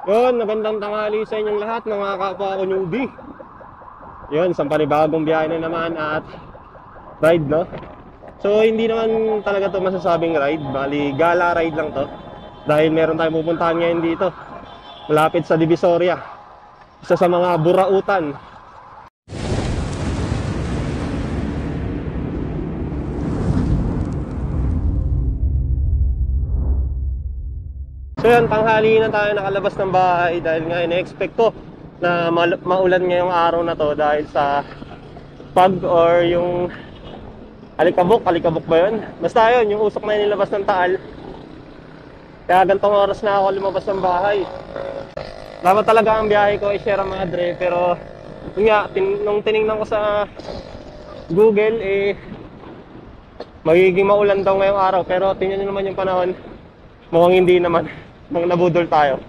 Yun, magandang tanghali sa inyong lahat ng mga kapwa ko newbie. Yun, sa panibagong biyahe na naman at ride, no? So, hindi naman talaga to masasabing ride. Bali, gala ride lang to. Dahil meron tayong pupuntahan ngayon dito. Malapit sa Divisoria. Isa sa mga burautan. So yun, tanghali na tayo nakalabas ng bahay dahil nga ina-expect ko na maulan ngayong araw na to dahil sa fog or yung alikabok ba yun? Basta yun, yung usok na nilabas ng Taal. Kaya gantong oras na ako lumabas ng bahay. Dapat talaga ang biyahe ko ay Sierra Madre, pero yun nga, nung tiningnan ko sa Google, magiging maulan daw ngayong araw. Pero tingnan nyo naman yung panahon, mukhang hindi naman. Mukhang nabudol tayo.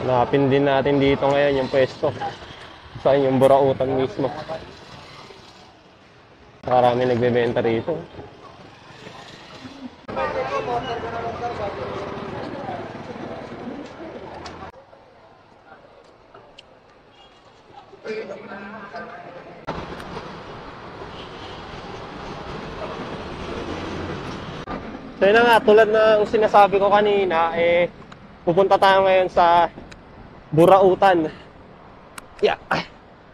Hanapin din natin dito ngayon yung pwesto. Saan yung burautan mismo. Marami nagbebenta rito. So yun na nga, tulad ng sinasabi ko kanina, pupunta tayo ngayon sa burautan. Yeah.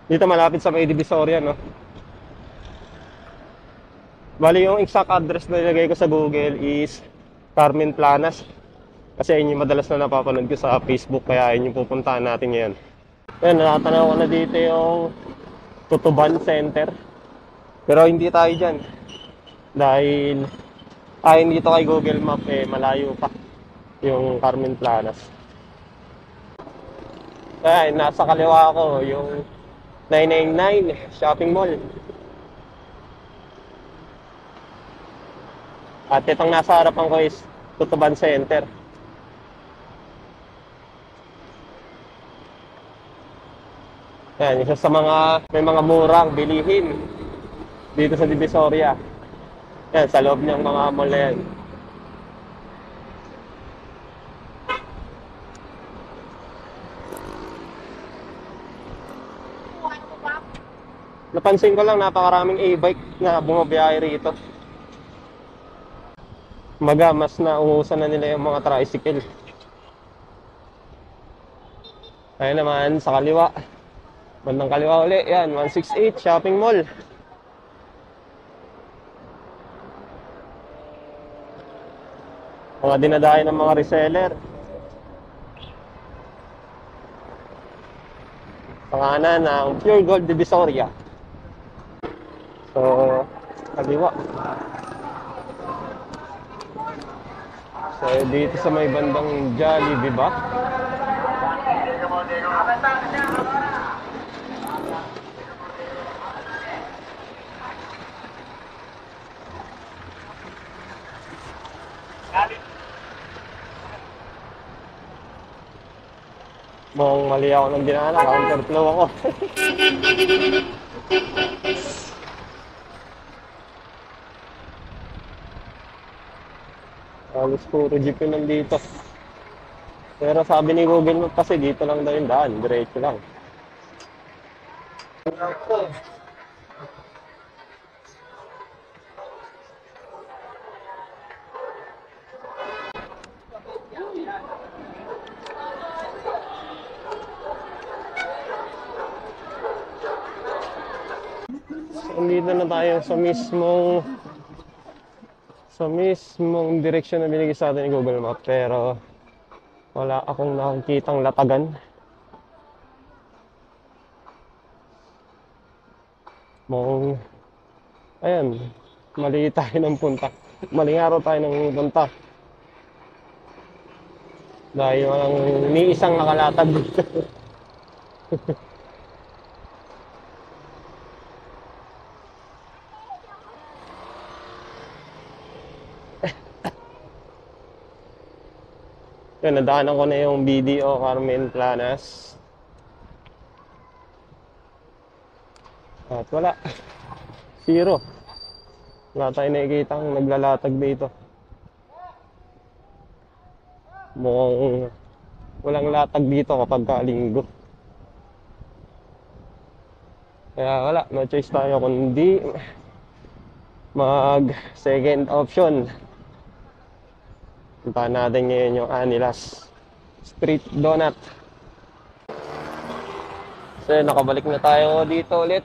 Dito malapit sa may Divisoria, no? Bali yung exact address na nilagay ko sa Google is Carmen Planas. Kasi yun yung madalas na napapanood ko sa Facebook, kaya yun yung pupuntahan natin ngayon. Ayan, nakatanaw ko na dito yung Tutuban Center. Pero hindi tayo dyan. Dahil ayon dito kay Google Map, malayo pa yung Carmen Planas. Kaya nasa kaliwa ko yung 999 Shopping Mall. At itong nasa harapan ko is Tutuban Center. Yan, isa sa mga may mga murang bilihin dito sa Divisoria. Yan, sa loob ng mga mall na yan. Napansin ko lang, napakaraming e-bike na bumabiyahe rito. Mas nauusan na nila yung mga tricycle. Ayun naman, sa kaliwa. Bandang kaliwa uli, yan, 168 Shopping Mall. Mga dinadayo ng mga reseller. Pangalan ng Pure Gold Divisoria. So, kaliwa. So, dito sa may bandang Jollibee ba? Mukhang mali ako ng dinaanan, counterflow ako. Halos puro jeep yun nandito. Pero sabi ni Google Map kasi dito lang daw yung daan, diretso lang. Nandito na tayo sa mismong direksyon na binigay sa atin ni Google Map, pero wala akong nakikitang latagan. Ayan, mali tayo ng punta. Maling araw tayo ng punta. Dahil walang ni isang nakalatag dito. Yun, nadaanan ko na yung BDO Carmen Planas. At wala. Zero. Wala tayo nakikitang naglalatag dito. Mukhang walang latag dito kapag linggo. Kaya wala, no choice tayo kundi mag second option. Puntahan natin ngayon yung Anilas Street Donut. So nakabalik na tayo dito ulit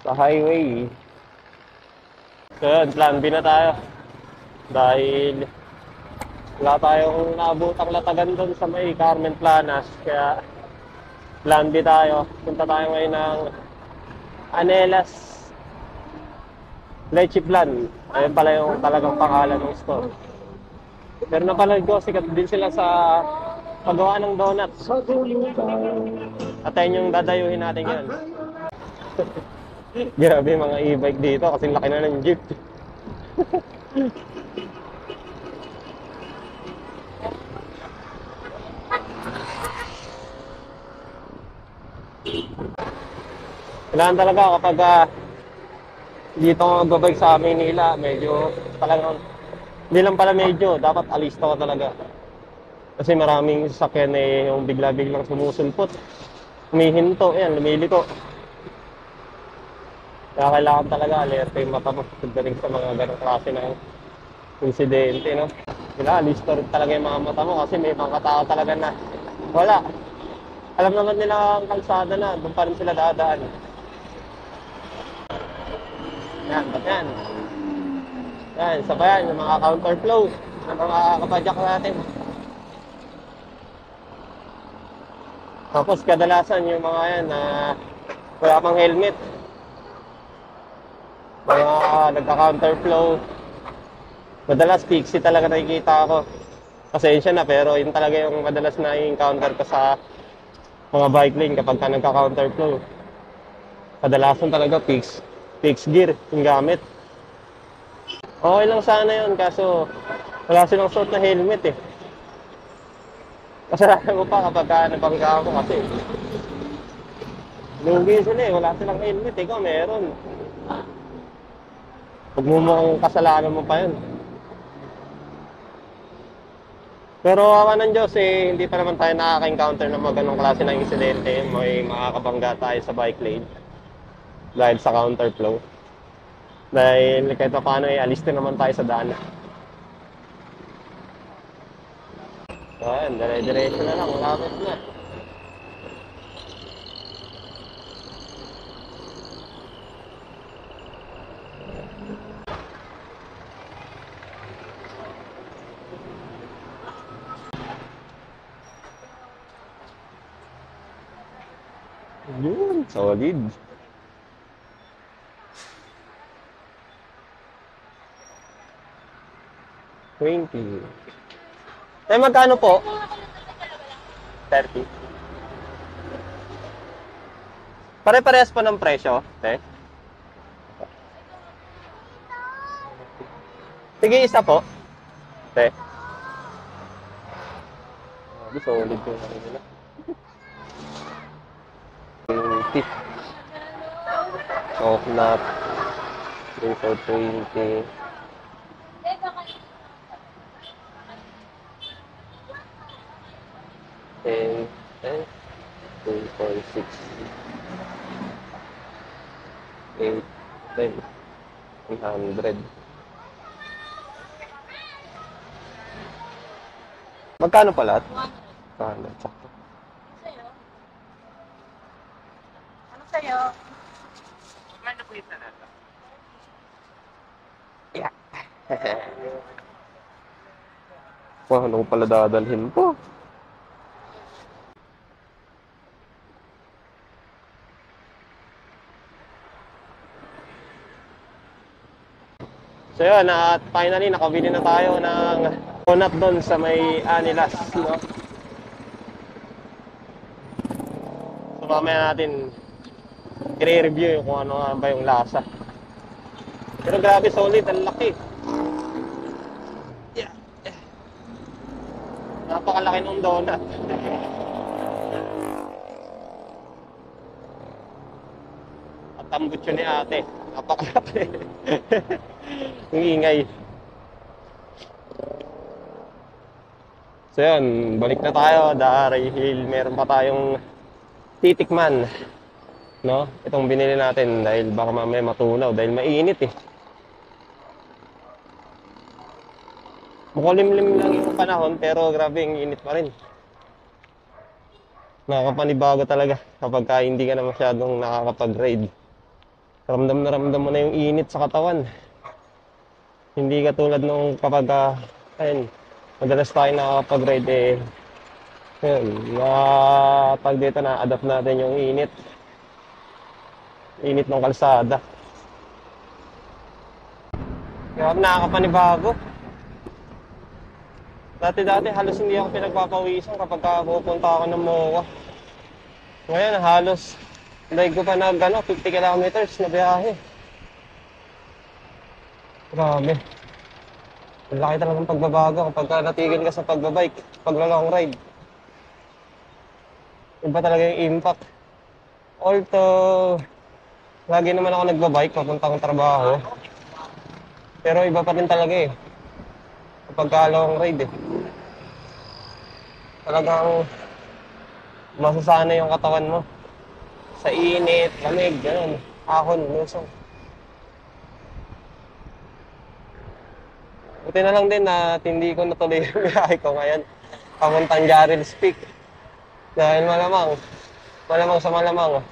sa highway. So yun, plan B na tayo. Dahil wala tayong naabutang latagan doon sa may Carmen Planas. Kaya plan B tayo. Punta tayo ngayon ng Anilas Leche Plan. Ayun pala yung talagang pangalan ng store. Pero napanood ko, sikat din sila sa paggawa ng donuts. At ayun yung dadayuhin natin yun. Grabe mga e-bike dito kasi laki na ng jeep. Kailangan talaga kapag dito magbabike sa Manila, medyo talagang, hindi lang pala medyo, dapat alisto ka talaga. Kasi maraming sasakyan yung bigla-biglang sumusulpot, humihinto, yan, lumiliko. Kaya kailangan talaga alerto yung mata mo pagdating sa mga ganong klase ng insidente, no? Kailangan alisto rin talaga yung mga mata mo kasi may mga tao talaga na wala. Alam naman nila ang kalsada na, doon pa rin sila dadaan. Yan, ba't yan? Yan, sabayan, yung mga counterflow ng mga kapadyak natin. Tapos kadalasan yung mga yan na wala pang helmet. Mga nagka-counterflow. Madalas pixie talaga nakikita ako. Pasensya na, pero yun talaga yung madalas na i-encounter ko sa mga bike lane kapag ka nagka-counterflow. Kadalasan talaga fixed gear yung gamit. Okay lang sana yun, kaso wala silang suot na helmet eh. Kasalanan mo pa kapag nabangga mo kasi lugi sila eh, wala silang helmet. Ikaw meron. Huwag mo mukhang kasalanan mo pa yun. Pero awa ng Diyos eh, hindi pa naman tayo nakaka-encounter ng mga ganong klase ng insidente. May makakabangga tayo sa bike lane dahil sa counterflow. Dahil kahit pa paano eh, alis din naman tayo sa daan. Ayan, dire-diretso na lang, lapit na. Yun, solid. $20. Eh, magkano po? 30. Pare-parehas po ng presyo, eh? Sige, isa po. Eh? Solid yung ano nila. 20. Soft nut. 3 for 20. 10, 2 for 6. 8, 10. 100. Magkano pa lahat? Magkano? Sakto. Ano sa'yo? Magkano po yung talata? Yeah. Wah, ano pala dadalhin po? So yun, at finally nakabili na tayo ng donut doon sa may Anilas, no? So mamaya natin i-review yung kung ano nga ba yung lasa. Pero grabe solid, ang laki. Yeah. Napakalaki ng donut. At tambutso ni ate. Napakalaki. Ang ingay. So yun, balik na tayo. Daray Hill, meron pa tayong titikman. No? Itong binili natin dahil baka mamaya matunaw dahil mainit eh. Makulimlim lang yung panahon pero grabe ang init pa rin. Nakakapanibago talaga kapag hindi ka na masyadong nakakapag-ride. Ramdam na ramdam mo na yung init sa katawan. Hindi katulad nung kapag ayun, madalas tayo nakakapag-ride eh. Yun, pag dito na-adapt natin yung init. Init ng kalsada. Kaya nakakapanibago. Dati halos hindi ako pinagpapawisan kapag pupunta ako ng MOA. Ngayon halos dahil ko pa 50 kilometers na biyahe. Grabe. Ang laki talagang pagbabago kapag natigil ka sa pagbabike, pagla-long ride. Iba talaga yung impact. Although lagi naman ako nagbabike papuntang trabaho. Pero iba pa rin talaga eh. Kapag long ride eh. Talagang masasana yung katawan mo. Sa init, lamig, gano'n. Ahon, lusong. Buti na lang din na hindi ko natuloy yung biyahe ko ngayon. Papuntang Jarrell's Peak. Dahil malamang sa malamang.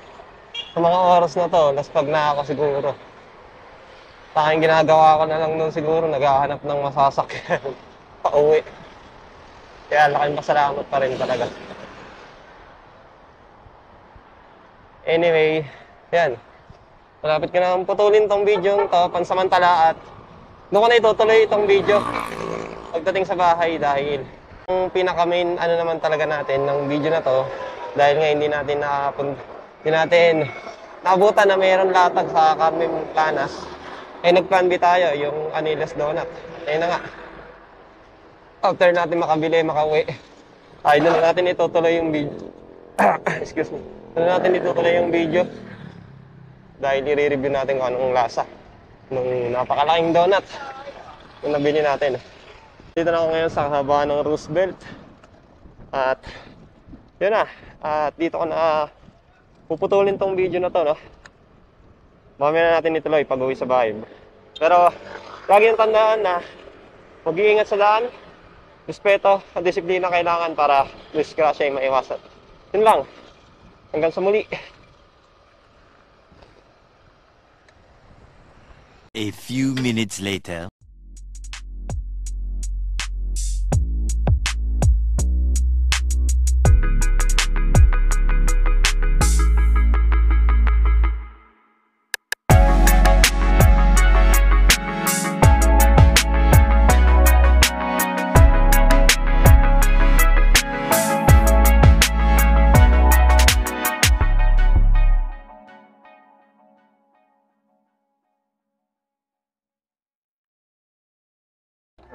Sa mga oras na to, laspag na ako siguro. Tanging ginagawa ko na lang nun siguro, naghahanap ng masasakyan. Pauwi. Kaya laking pasalamat pa rin talaga. Anyway, yan. Malapit ko na putulin tong video to, pansamantala at doon ko na itutuloy itong video pagdating sa bahay dahil ang pinaka-main naman talaga natin ng video na to dahil nga hindi natin naabutan na mayroon latag sa Carmen Planas ay nag-plan B tayo yung Anillas Donut. Ayun na nga. After natin makabili, makauwi ay doon natin itutuloy yung video. Excuse me. Doon natin itutuloy yung video dahil i-review natin kung anong lasa nung napakalaking donut yung nabili natin. Dito na ako ngayon sa kahabaan ng Roosevelt at yun na, at dito ko na puputulin tong video na to, no? Mamaya na natin ituloy pag uwi sa bahay. Pero lagi yung tandaan na mag-iingat sa daan, respeto at disiplina kailangan para disgrasya ay maiwasan. Yun lang, hanggang sa muli. A few minutes later.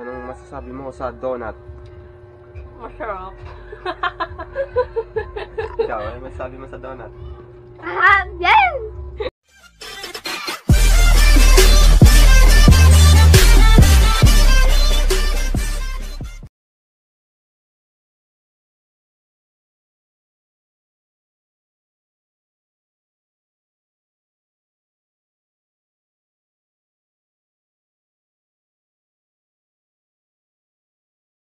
Anong masasabi mo sa donut? Masarap. Ikaw, ano masasabi mo sa donut? Ah, yes!